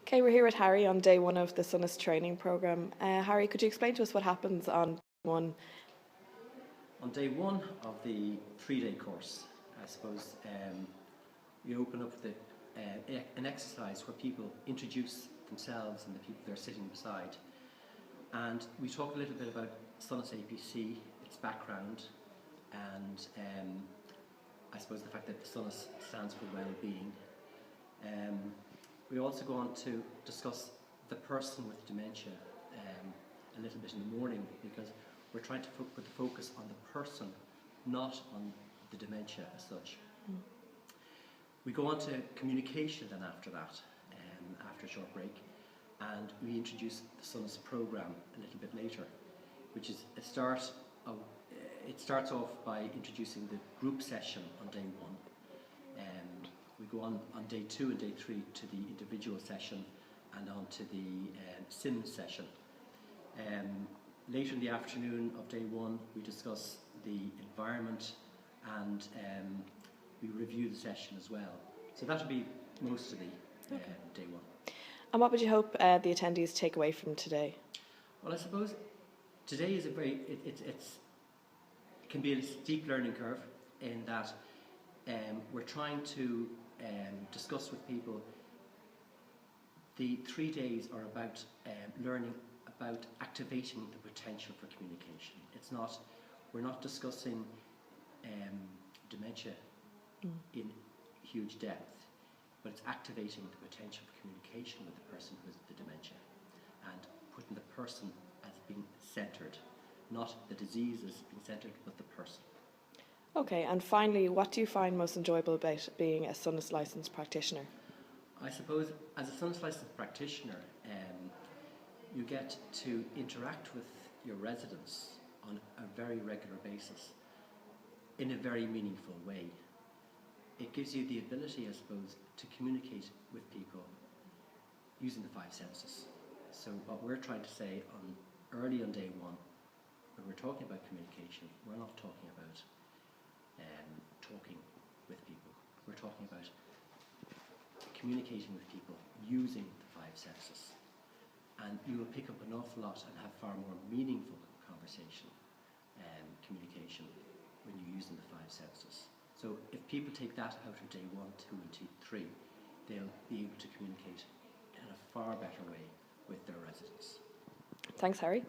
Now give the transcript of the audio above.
Okay, we're here with Harry on day one of the Sonas training programme. Harry, could you explain to us what happens on one? On day one of the 3-day course, I suppose we open up with an exercise where people introduce themselves and the people they're sitting beside. And we talk a little bit about Sonas APC, its background, and I suppose the fact that Sonas stands for well-being. We also go on to discuss the person with dementia a little bit in the morning, because we're trying to put the focus on the person, not on the dementia as such. We go on to communication then after that, after a short break, and we introduce the Sonas programme a little bit later, which is it starts off by introducing the group session on day one. We go on day 2 and day 3 to the individual session and on to the sim session. Later in the afternoon of day 1, we discuss the environment and we review the session as well. So that will be most of the day 1. And what would you hope the attendees take away from today? Well, I suppose today is it can be a steep learning curve in that we're trying to discuss with people. The 3 days are about learning about activating the potential for communication. We're not discussing dementia in huge depth, but it's activating the potential for communication with the person with the dementia and putting the person as being centred, not the disease as being centred, but the person. Okay, and finally, what do you find most enjoyable about being a Sonas licensed practitioner? I suppose as a Sonas licensed practitioner, you get to interact with your residents on a very regular basis in a very meaningful way. It gives you the ability, I suppose, to communicate with people using the 5 senses. So what we're trying to say early on day 1, when we're talking about communication, we're not talking about talking with people. We're talking about communicating with people using the 5 senses. And you will pick up an awful lot and have far more meaningful conversation and communication when you're using the 5 senses. So if people take that out of day 1, 2 and 3, they'll be able to communicate in a far better way with their residents. Thanks, Harry.